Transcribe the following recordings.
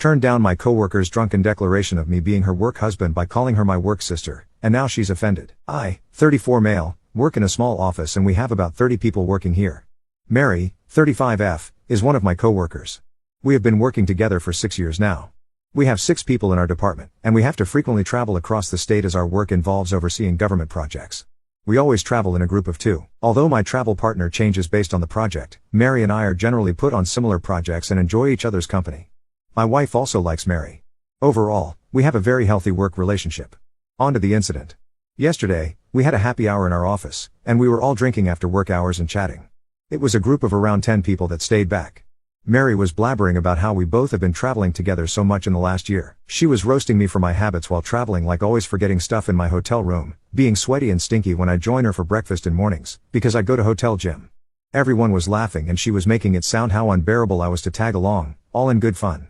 turned down my coworker's drunken declaration of me being her work husband by calling her my work sister, and now she's offended. I, 34 male, work in a small office and we have about 30 people working here. Mary, 35F, is one of my coworkers. We have been working together for 6 years now. We have 6 people in our department, and we have to frequently travel across the state as our work involves overseeing government projects. We always travel in a group of 2. Although my travel partner changes based on the project, Mary and I are generally put on similar projects and enjoy each other's company. My wife also likes Mary. Overall, we have a very healthy work relationship. On to the incident. Yesterday, we had a happy hour in our office, and we were all drinking after work hours and chatting. It was a group of around 10 people that stayed back. Mary was blabbering about how we both have been traveling together so much in the last year. She was roasting me for my habits while traveling, like always forgetting stuff in my hotel room, being sweaty and stinky when I join her for breakfast in mornings, because I go to hotel gym. Everyone was laughing and she was making it sound how unbearable I was to tag along, all in good fun.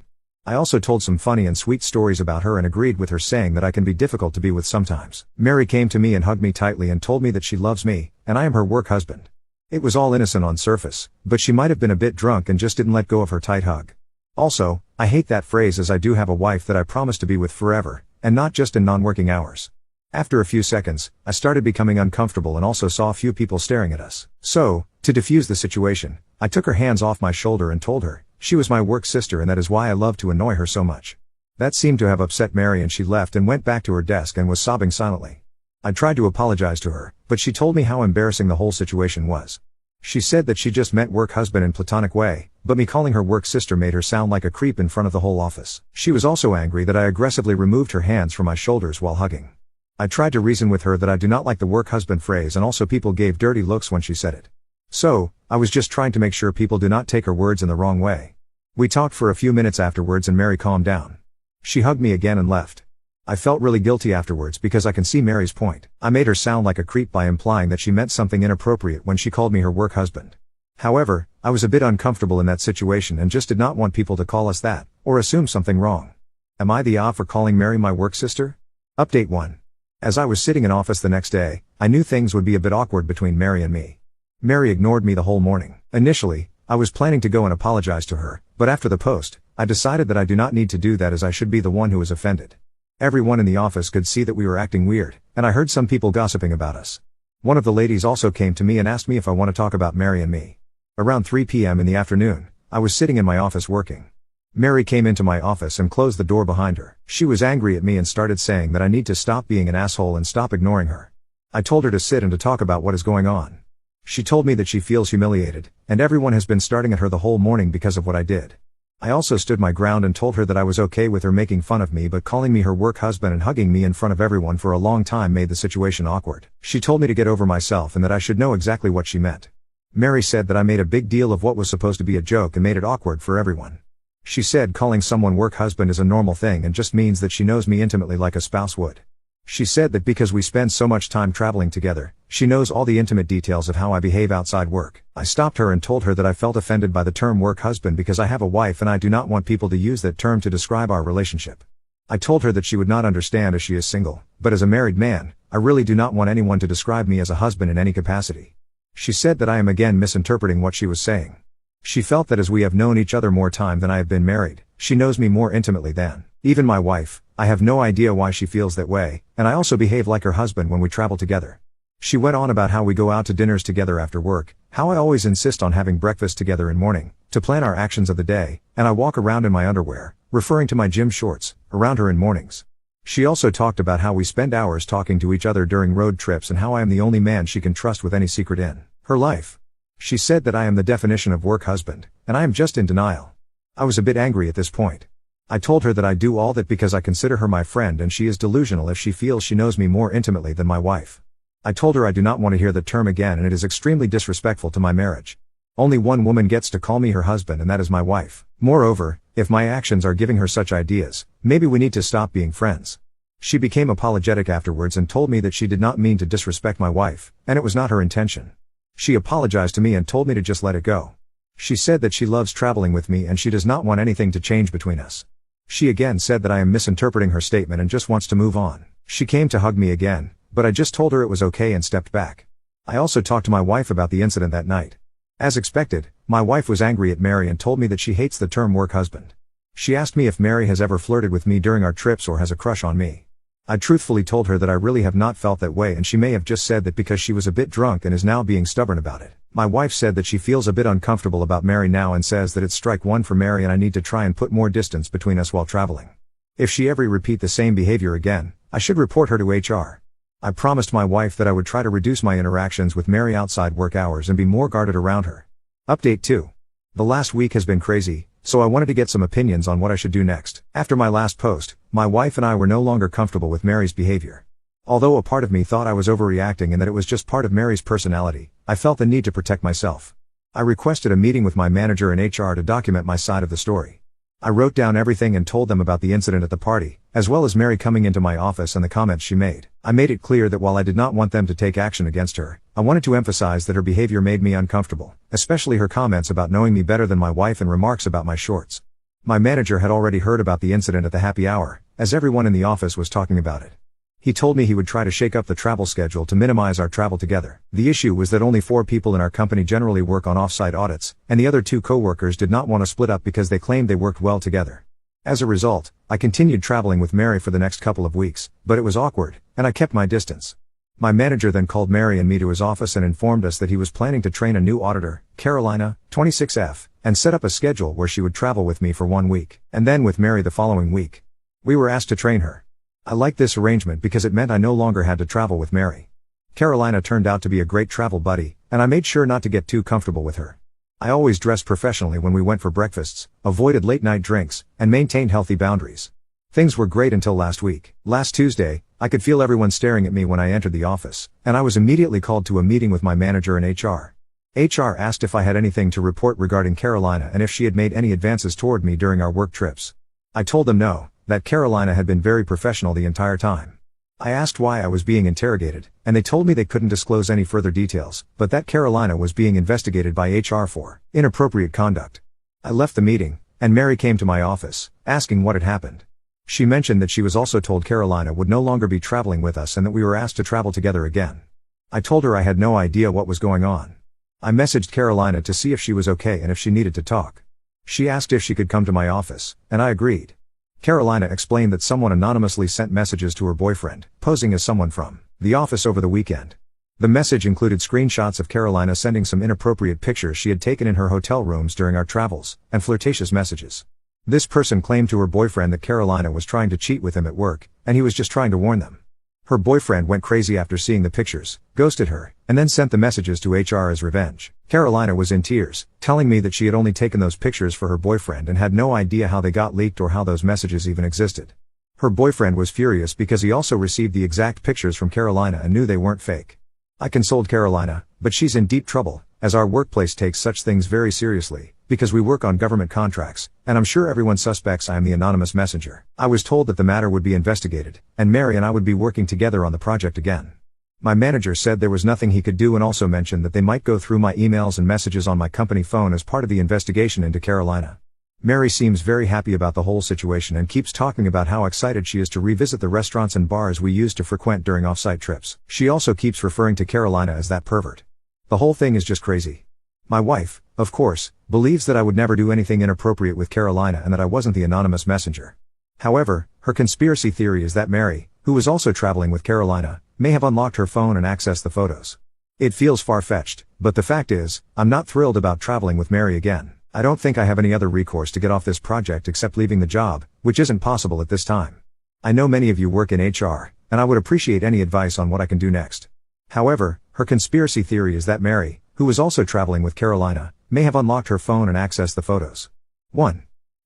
I also told some funny and sweet stories about her and agreed with her, saying that I can be difficult to be with sometimes. Mary came to me and hugged me tightly and told me that she loves me, and I am her work husband. It was all innocent on surface, but she might have been a bit drunk and just didn't let go of her tight hug. Also, I hate that phrase, as I do have a wife that I promise to be with forever, and not just in non-working hours. After a few seconds, I started becoming uncomfortable and also saw a few people staring at us. So, to defuse the situation, I took her hands off my shoulder and told her she was my work sister and that is why I love to annoy her so much. That seemed to have upset Mary and she left and went back to her desk and was sobbing silently. I tried to apologize to her, but she told me how embarrassing the whole situation was. She said that she just meant work husband in platonic way, but me calling her work sister made her sound like a creep in front of the whole office. She was also angry that I aggressively removed her hands from my shoulders while hugging. I tried to reason with her that I do not like the work husband phrase, and also people gave dirty looks when she said it. So, I was just trying to make sure people do not take her words in the wrong way. We talked for a few minutes afterwards and Mary calmed down. She hugged me again and left. I felt really guilty afterwards because I can see Mary's point. I made her sound like a creep by implying that she meant something inappropriate when she called me her work husband. However, I was a bit uncomfortable in that situation and just did not want people to call us that, or assume something wrong. Am I the off for calling Mary my work sister? Update 1. As I was sitting in office the next day, I knew things would be a bit awkward between Mary and me. Mary ignored me the whole morning. Initially, I was planning to go and apologize to her, but after the post, I decided that I do not need to do that, as I should be the one who is offended. Everyone in the office could see that we were acting weird, and I heard some people gossiping about us. One of the ladies also came to me and asked me if I want to talk about Mary and me. Around 3 p.m. in the afternoon, I was sitting in my office working. Mary came into my office and closed the door behind her. She was angry at me and started saying that I need to stop being an asshole and stop ignoring her. I told her to sit and to talk about what is going on. She told me that she feels humiliated, and everyone has been starting at her the whole morning because of what I did. I also stood my ground and told her that I was okay with her making fun of me, but calling me her work husband and hugging me in front of everyone for a long time made the situation awkward. She told me to get over myself and that I should know exactly what she meant. Mary said that I made a big deal of what was supposed to be a joke and made it awkward for everyone. She said calling someone work husband is a normal thing and just means that she knows me intimately like a spouse would. She said that because we spend so much time traveling together, she knows all the intimate details of how I behave outside work. I stopped her and told her that I felt offended by the term work husband because I have a wife and I do not want people to use that term to describe our relationship. I told her that she would not understand as she is single, but as a married man, I really do not want anyone to describe me as a husband in any capacity. She said that I am again misinterpreting what she was saying. She felt that as we have known each other more time than I have been married, she knows me more intimately than even my wife. I have no idea why she feels that way, and I also behave like her husband when we travel together. She went on about how we go out to dinners together after work, how I always insist on having breakfast together in morning, to plan our actions of the day, and I walk around in my underwear, referring to my gym shorts, around her in mornings. She also talked about how we spend hours talking to each other during road trips and how I am the only man she can trust with any secret in her life. She said that I am the definition of work husband, and I am just in denial. I was a bit angry at this point. I told her that I do all that because I consider her my friend and she is delusional if she feels she knows me more intimately than my wife. I told her I do not want to hear the term again and it is extremely disrespectful to my marriage. Only one woman gets to call me her husband and that is my wife. Moreover, if my actions are giving her such ideas, maybe we need to stop being friends. She became apologetic afterwards and told me that she did not mean to disrespect my wife, and it was not her intention. She apologized to me and told me to just let it go. She said that she loves traveling with me and she does not want anything to change between us. She again said that I am misinterpreting her statement and just wants to move on. She came to hug me again, but I just told her it was okay and stepped back. I also talked to my wife about the incident that night. As expected, my wife was angry at Mary and told me that she hates the term work husband. She asked me if Mary has ever flirted with me during our trips or has a crush on me. I truthfully told her that I really have not felt that way, and she may have just said that because she was a bit drunk and is now being stubborn about it. My wife said that she feels a bit uncomfortable about Mary now and says that it's strike one for Mary and I need to try and put more distance between us while traveling. If she ever repeat the same behavior again, I should report her to HR. I promised my wife that I would try to reduce my interactions with Mary outside work hours and be more guarded around her. Update 2. The last week has been crazy, so I wanted to get some opinions on what I should do next. After my last post, my wife and I were no longer comfortable with Mary's behavior. Although a part of me thought I was overreacting and that it was just part of Mary's personality, I felt the need to protect myself. I requested a meeting with my manager and HR to document my side of the story. I wrote down everything and told them about the incident at the party, as well as Mary coming into my office and the comments she made. I made it clear that while I did not want them to take action against her, I wanted to emphasize that her behavior made me uncomfortable, especially her comments about knowing me better than my wife and remarks about my shorts. My manager had already heard about the incident at the happy hour, as everyone in the office was talking about it. He told me he would try to shake up the travel schedule to minimize our travel together. The issue was that only 4 people in our company generally work on off-site audits, and the other 2 coworkers did not want to split up because they claimed they worked well together. As a result, I continued traveling with Mary for the next couple of weeks, but it was awkward, and I kept my distance. My manager then called Mary and me to his office and informed us that he was planning to train a new auditor, Carolina, 26F, and set up a schedule where she would travel with me for 1 week, and then with Mary the following week. We were asked to train her. I liked this arrangement because it meant I no longer had to travel with Mary. Carolina turned out to be a great travel buddy, and I made sure not to get too comfortable with her. I always dressed professionally when we went for breakfasts, avoided late-night drinks, and maintained healthy boundaries. Things were great until last week. Last Tuesday, I could feel everyone staring at me when I entered the office, and I was immediately called to a meeting with my manager and HR. HR asked if I had anything to report regarding Carolina and if she had made any advances toward me during our work trips. I told them no, that Carolina had been very professional the entire time. I asked why I was being interrogated, and they told me they couldn't disclose any further details, but that Carolina was being investigated by HR for inappropriate conduct. I left the meeting, and Mary came to my office, asking what had happened. She mentioned that she was also told Carolina would no longer be traveling with us and that we were asked to travel together again. I told her I had no idea what was going on. I messaged Carolina to see if she was okay and if she needed to talk. She asked if she could come to my office, and I agreed. Carolina explained that someone anonymously sent messages to her boyfriend, posing as someone from the office over the weekend. The message included screenshots of Carolina sending some inappropriate pictures she had taken in her hotel rooms during our travels, and flirtatious messages. This person claimed to her boyfriend that Carolina was trying to cheat with him at work, and he was just trying to warn them. Her boyfriend went crazy after seeing the pictures, ghosted her, and then sent the messages to HR as revenge. Carolina was in tears, telling me that she had only taken those pictures for her boyfriend and had no idea how they got leaked or how those messages even existed. Her boyfriend was furious because he also received the exact pictures from Carolina and knew they weren't fake. I consoled Carolina, but she's in deep trouble, as our workplace takes such things very seriously, because we work on government contracts, and I'm sure everyone suspects I am the anonymous messenger. I was told that the matter would be investigated, and Mary and I would be working together on the project again. My manager said there was nothing he could do and also mentioned that they might go through my emails and messages on my company phone as part of the investigation into Carolina. Mary seems very happy about the whole situation and keeps talking about how excited she is to revisit the restaurants and bars we used to frequent during off-site trips. She also keeps referring to Carolina as that pervert. The whole thing is just crazy. My wife, of course, believes that I would never do anything inappropriate with Carolina and that I wasn't the anonymous messenger. However, her conspiracy theory is that Mary, who was also traveling with Carolina, may have unlocked her phone and accessed the photos. It feels far-fetched, but the fact is, I'm not thrilled about traveling with Mary again. I don't think I have any other recourse to get off this project except leaving the job, which isn't possible at this time. I know many of you work in HR, and I would appreciate any advice on what I can do next. However, her conspiracy theory is that Mary, who was also traveling with Carolina, may have unlocked her phone and accessed the photos. 1.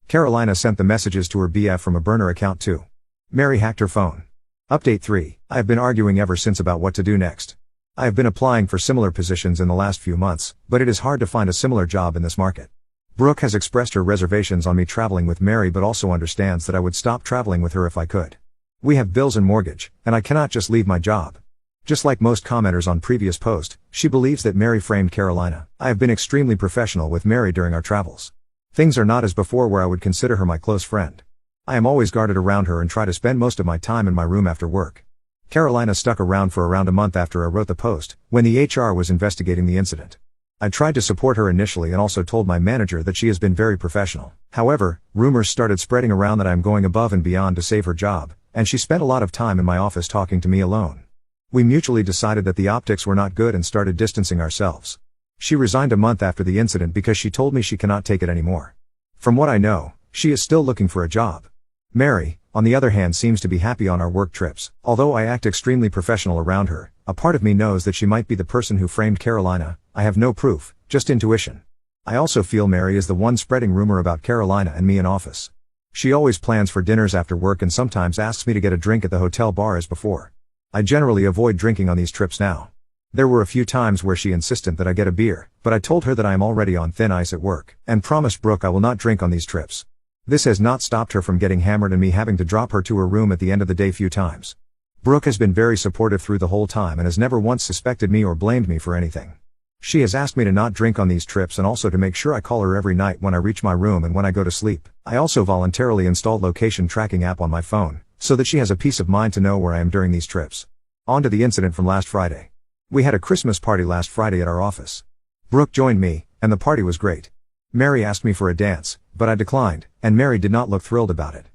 Carolina sent the messages to her BF from a burner account. 2. Mary hacked her phone. Update 3. I have been arguing ever since about what to do next. I have been applying for similar positions in the last few months, but it is hard to find a similar job in this market. Brooke has expressed her reservations on me traveling with Mary but also understands that I would stop traveling with her if I could. We have bills and mortgage, and I cannot just leave my job. Just like most commenters on previous post, she believes that Mary framed Carolina. I have been extremely professional with Mary during our travels. Things are not as before where I would consider her my close friend. I am always guarded around her and try to spend most of my time in my room after work. Carolina stuck around for around a month after I wrote the post, when the HR was investigating the incident. I tried to support her initially and also told my manager that she has been very professional. However, rumors started spreading around that I am going above and beyond to save her job, and she spent a lot of time in my office talking to me alone. We mutually decided that the optics were not good and started distancing ourselves. She resigned a month after the incident because she told me she cannot take it anymore. From what I know, she is still looking for a job. Mary, on the other hand, seems to be happy on our work trips. Although I act extremely professional around her, a part of me knows that she might be the person who framed Carolina. I have no proof, just intuition. I also feel Mary is the one spreading rumor about Carolina and me in office. She always plans for dinners after work and sometimes asks me to get a drink at the hotel bar as before. I generally avoid drinking on these trips now. There were a few times where she insisted that I get a beer, but I told her that I am already on thin ice at work, and promised Brooke I will not drink on these trips. This has not stopped her from getting hammered and me having to drop her to her room at the end of the day few times. Brooke has been very supportive through the whole time and has never once suspected me or blamed me for anything. She has asked me to not drink on these trips and also to make sure I call her every night when I reach my room and when I go to sleep. I also voluntarily installed location tracking app on my phone, so that she has a peace of mind to know where I am during these trips. On to the incident from last Friday. We had a Christmas party last Friday at our office. Brooke joined me, and the party was great. Mary asked me for a dance, but I declined, and Mary did not look thrilled about it.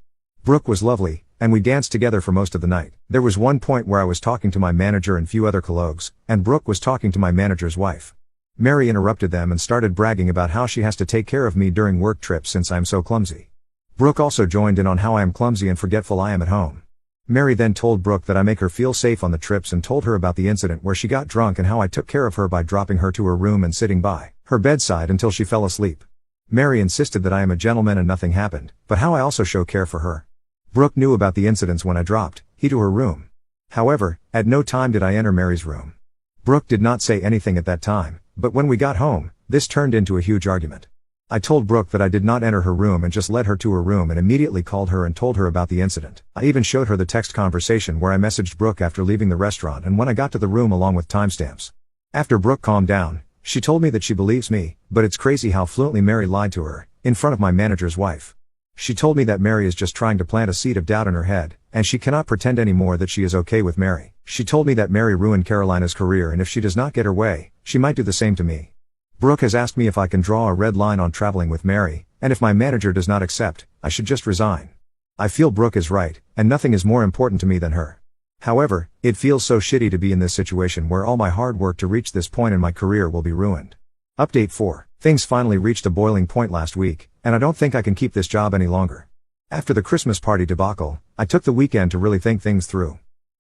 Brooke was lovely, and we danced together for most of the night. There was one point where I was talking to my manager and few other colleagues, and Brooke was talking to my manager's wife. Mary interrupted them and started bragging about how she has to take care of me during work trips since I am so clumsy. Brooke also joined in on how I am clumsy and forgetful I am at home. Mary then told Brooke that I make her feel safe on the trips and told her about the incident where she got drunk and how I took care of her by dropping her to her room and sitting by her bedside until she fell asleep. Mary insisted that I am a gentleman and nothing happened, but how I also show care for her. Brooke knew about the incidents when I dropped her to her room. However, at no time did I enter Mary's room. Brooke did not say anything at that time, but when we got home, this turned into a huge argument. I told Brooke that I did not enter her room and just led her to her room and immediately called her and told her about the incident. I even showed her the text conversation where I messaged Brooke after leaving the restaurant and when I got to the room along with timestamps. After Brooke calmed down, she told me that she believes me, but it's crazy how fluently Mary lied to her, in front of my manager's wife. She told me that Mary is just trying to plant a seed of doubt in her head, and she cannot pretend anymore that she is okay with Mary. She told me that Mary ruined Carolina's career and if she does not get her way, she might do the same to me. Brooke has asked me if I can draw a red line on traveling with Mary, and if my manager does not accept, I should just resign. I feel Brooke is right, and nothing is more important to me than her. However, it feels so shitty to be in this situation where all my hard work to reach this point in my career will be ruined. Update 4. Things finally reached a boiling point last week, and I don't think I can keep this job any longer. After the Christmas party debacle, I took the weekend to really think things through.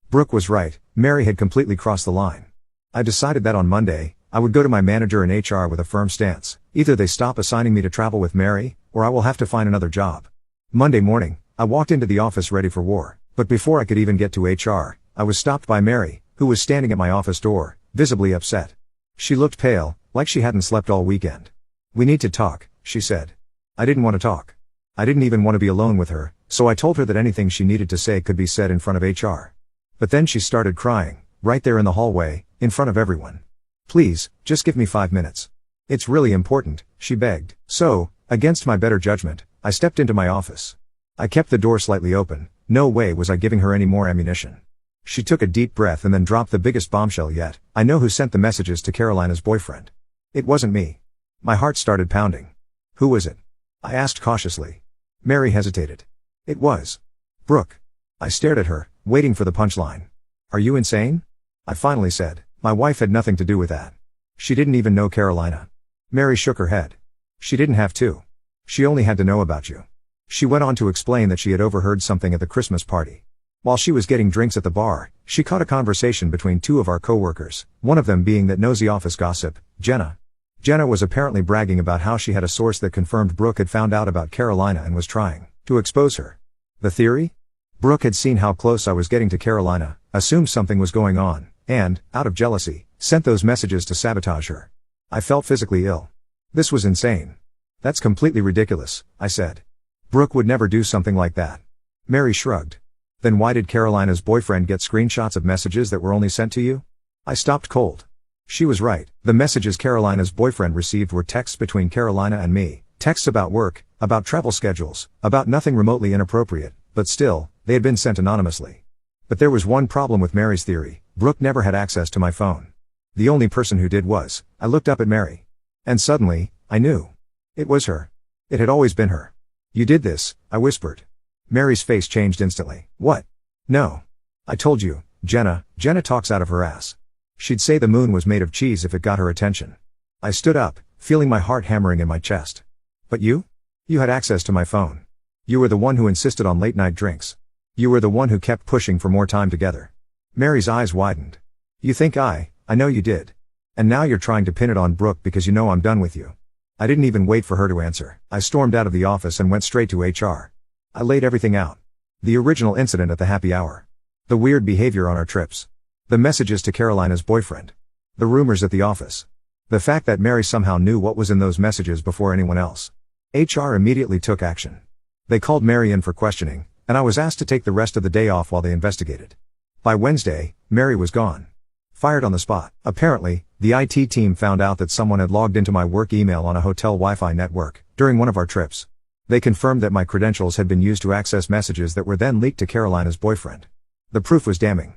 Brooke was right, Mary had completely crossed the line. I decided that on Monday, I would go to my manager in HR with a firm stance. Either they stop assigning me to travel with Mary, or I will have to find another job. Monday morning, I walked into the office ready for war, but before I could even get to HR, I was stopped by Mary, who was standing at my office door, visibly upset. She looked pale, like she hadn't slept all weekend. "We need to talk," she said. I didn't want to talk. I didn't even want to be alone with her, so I told her that anything she needed to say could be said in front of HR. But then she started crying, right there in the hallway, in front of everyone. "Please, just give me 5 minutes. It's really important," she begged. So, against my better judgment, I stepped into my office. I kept the door slightly open. No way was I giving her any more ammunition. She took a deep breath and then dropped the biggest bombshell yet. "I know who sent the messages to Carolina's boyfriend. It wasn't me." My heart started pounding. "Who was it?" I asked cautiously. Mary hesitated. "It was Brooke." I stared at her, waiting for the punchline. "Are you insane?" I finally said. "My wife had nothing to do with that. She didn't even know Carolina." Mary shook her head. "She didn't have to. She only had to know about you." She went on to explain that she had overheard something at the Christmas party. While she was getting drinks at the bar, she caught a conversation between two of our coworkers, one of them being that nosy office gossip, Jenna. Jenna was apparently bragging about how she had a source that confirmed Brooke had found out about Carolina and was trying to expose her. The theory? Brooke had seen how close I was getting to Carolina, assumed something was going on, and, out of jealousy, sent those messages to sabotage her. I felt physically ill. This was insane. "That's completely ridiculous," I said. "Brooke would never do something like that." Mary shrugged. "Then why did Carolina's boyfriend get screenshots of messages that were only sent to you?" I stopped cold. She was right. The messages Carolina's boyfriend received were texts between Carolina and me, texts about work, about travel schedules, about nothing remotely inappropriate, but still, they had been sent anonymously. But there was one problem with Mary's theory. Brooke never had access to my phone. The only person who did was, I looked up at Mary. And suddenly, I knew. It was her. It had always been her. You did this, I whispered. Mary's face changed instantly. What? No. I told you, Jenna talks out of her ass. She'd say the moon was made of cheese if it got her attention. I stood up, feeling my heart hammering in my chest. But you? You had access to my phone. You were the one who insisted on late night drinks. You were the one who kept pushing for more time together. Mary's eyes widened. You think I know you did. And now you're trying to pin it on Brooke because you know I'm done with you. I didn't even wait for her to answer. I stormed out of the office and went straight to HR. I laid everything out. The original incident at the happy hour. The weird behavior on our trips. The messages to Carolina's boyfriend. The rumors at the office. The fact that Mary somehow knew what was in those messages before anyone else. HR immediately took action. They called Mary in for questioning, and I was asked to take the rest of the day off while they investigated. By Wednesday, Mary was gone. Fired on the spot. Apparently, the IT team found out that someone had logged into my work email on a hotel Wi-Fi network during one of our trips. They confirmed that my credentials had been used to access messages that were then leaked to Carolina's boyfriend. The proof was damning.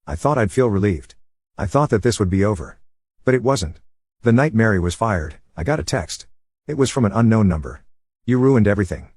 I thought I'd feel relieved. I thought that this would be over. But it wasn't. The night Mary was fired, I got a text. It was from an unknown number. You ruined everything.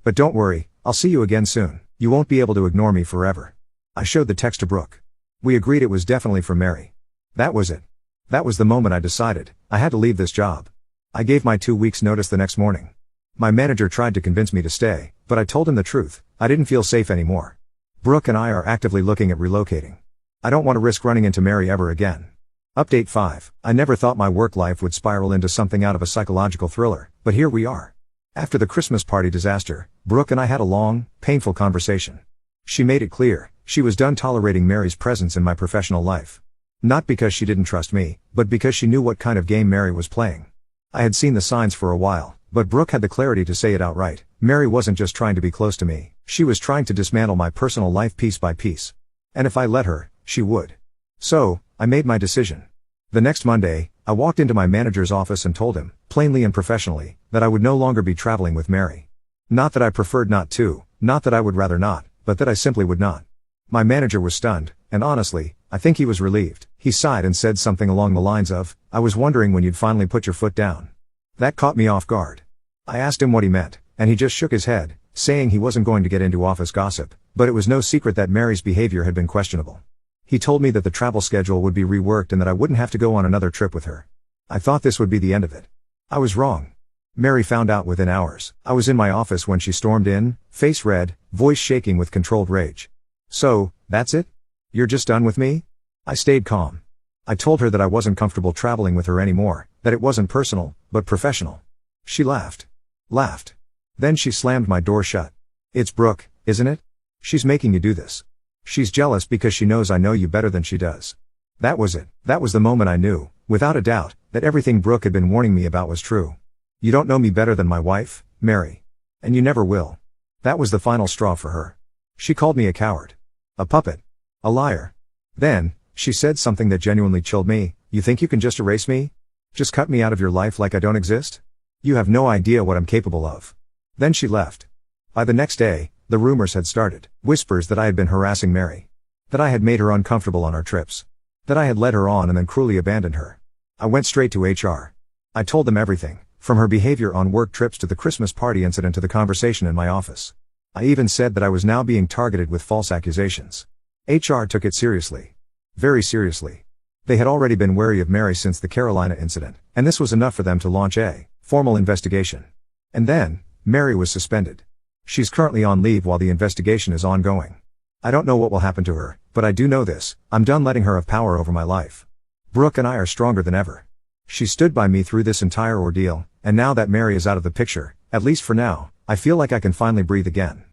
But don't worry, I'll see you again soon. You won't be able to ignore me forever. I showed the text to Brooke. We agreed it was definitely from Mary. That was it. That was the moment I decided I had to leave this job. I gave my 2 weeks notice the next morning. My manager tried to convince me to stay, but I told him the truth. I didn't feel safe anymore. Brooke and I are actively looking at relocating. I don't want to risk running into Mary ever again. Update 5. I never thought my work life would spiral into something out of a psychological thriller, but here we are. After the Christmas party disaster, Brooke and I had a long, painful conversation. She made it clear, she was done tolerating Mary's presence in my professional life. Not because she didn't trust me, but because she knew what kind of game Mary was playing. I had seen the signs for a while, but Brooke had the clarity to say it outright. Mary wasn't just trying to be close to me, she was trying to dismantle my personal life piece by piece. And if I let her, she would. So, I made my decision. The next Monday, I walked into my manager's office and told him, plainly and professionally, that I would no longer be traveling with Mary. Not that I preferred not to, not that I would rather not, but that I simply would not. My manager was stunned, and honestly, I think he was relieved. He sighed and said something along the lines of, I was wondering when you'd finally put your foot down. That caught me off guard. I asked him what he meant, and he just shook his head, saying he wasn't going to get into office gossip, but it was no secret that Mary's behavior had been questionable. He told me that the travel schedule would be reworked and that I wouldn't have to go on another trip with her. I thought this would be the end of it. I was wrong. Mary found out within hours. I was in my office when she stormed in, face red, voice shaking with controlled rage. So, that's it? You're just done with me? I stayed calm. I told her that I wasn't comfortable traveling with her anymore, that it wasn't personal, but professional. She laughed. Laughed. Then she slammed my door shut. It's Brooke, isn't it? She's making you do this. She's jealous because she knows I know you better than she does. That was it. That was the moment I knew, without a doubt, that everything Brooke had been warning me about was true. You don't know me better than my wife, Mary. And you never will. That was the final straw for her. She called me a coward. A puppet. A liar. Then, she said something that genuinely chilled me. You think you can just erase me? Just cut me out of your life like I don't exist? You have no idea what I'm capable of. Then she left. By the next day, the rumors had started. Whispers that I had been harassing Mary. That I had made her uncomfortable on our trips. That I had led her on and then cruelly abandoned her. I went straight to HR. I told them everything, from her behavior on work trips to the Christmas party incident to the conversation in my office. I even said that I was now being targeted with false accusations. HR took it seriously. Very seriously. They had already been wary of Mary since the Carolina incident, and this was enough for them to launch a formal investigation. And then, Mary was suspended. She's currently on leave while the investigation is ongoing. I don't know what will happen to her, but I do know this, I'm done letting her have power over my life. Brooke and I are stronger than ever. She stood by me through this entire ordeal, and now that Mary is out of the picture, at least for now, I feel like I can finally breathe again.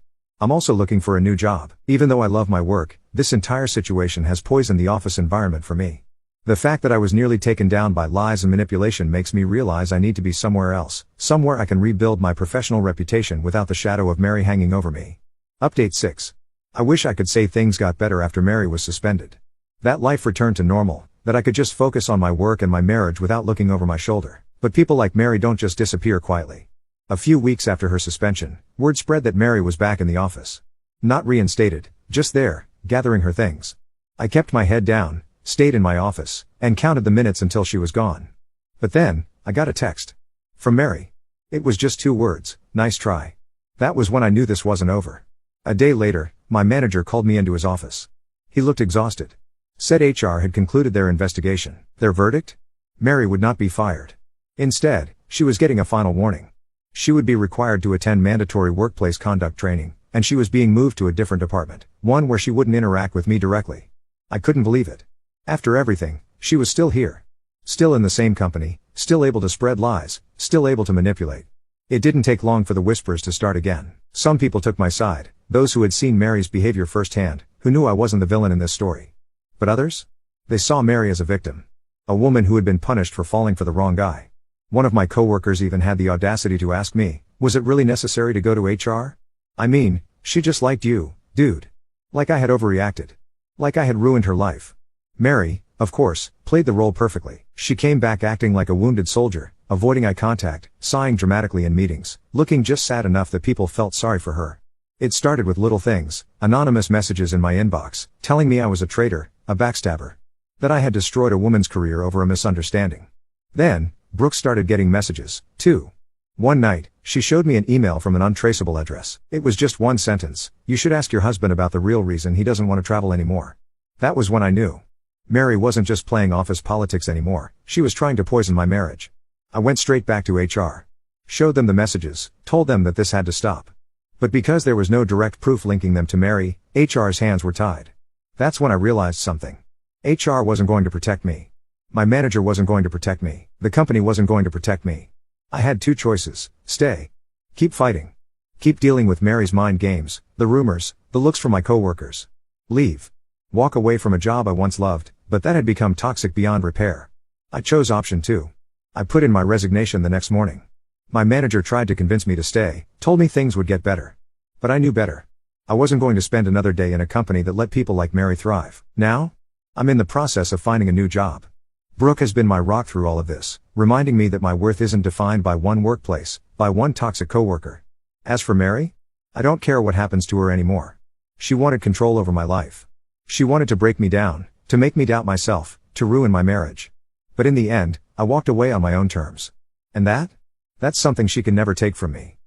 I'm also looking for a new job. Even though I love my work, this entire situation has poisoned the office environment for me. The fact that I was nearly taken down by lies and manipulation makes me realize I need to be somewhere else, somewhere I can rebuild my professional reputation without the shadow of Mary hanging over me. Update 6. I wish I could say things got better after Mary was suspended. That life returned to normal, that I could just focus on my work and my marriage without looking over my shoulder. But people like Mary don't just disappear quietly. A few weeks after her suspension, word spread that Mary was back in the office. Not reinstated, just there, gathering her things. I kept my head down, stayed in my office, and counted the minutes until she was gone. But then, I got a text. From Mary. It was just 2 words, nice try. That was when I knew this wasn't over. A day later, my manager called me into his office. He looked exhausted. Said HR had concluded their investigation. Their verdict? Mary would not be fired. Instead, she was getting a final warning. She would be required to attend mandatory workplace conduct training, and she was being moved to a different department, one where she wouldn't interact with me directly. I couldn't believe it. After everything, she was still here. Still in the same company, still able to spread lies, still able to manipulate. It didn't take long for the whispers to start again. Some people took my side, those who had seen Mary's behavior firsthand, who knew I wasn't the villain in this story. But others? They saw Mary as a victim. A woman who had been punished for falling for the wrong guy. One of my coworkers even had the audacity to ask me, was it really necessary to go to HR? I mean, she just liked you, dude. Like I had overreacted. Like I had ruined her life. Mary, of course, played the role perfectly. She came back acting like a wounded soldier, avoiding eye contact, sighing dramatically in meetings, looking just sad enough that people felt sorry for her. It started with little things, anonymous messages in my inbox, telling me I was a traitor, a backstabber. That I had destroyed a woman's career over a misunderstanding. Then, Brooke started getting messages, too. One night, she showed me an email from an untraceable address. It was just one sentence, you should ask your husband about the real reason he doesn't want to travel anymore. That was when I knew. Mary wasn't just playing office politics anymore, she was trying to poison my marriage. I went straight back to HR. Showed them the messages, told them that this had to stop. But because there was no direct proof linking them to Mary, HR's hands were tied. That's when I realized something. HR wasn't going to protect me. My manager wasn't going to protect me. The company wasn't going to protect me. I had 2 choices, stay. Keep fighting. Keep dealing with Mary's mind games, the rumors, the looks from my coworkers. Leave. Walk away from a job I once loved, but that had become toxic beyond repair. I chose option 2. I put in my resignation the next morning. My manager tried to convince me to stay, told me things would get better. But I knew better. I wasn't going to spend another day in a company that let people like Mary thrive. Now? I'm in the process of finding a new job. Brooke has been my rock through all of this, reminding me that my worth isn't defined by one workplace, by one toxic coworker. As for Mary? I don't care what happens to her anymore. She wanted control over my life. She wanted to break me down, to make me doubt myself, to ruin my marriage. But in the end, I walked away on my own terms. And that's something she can never take from me.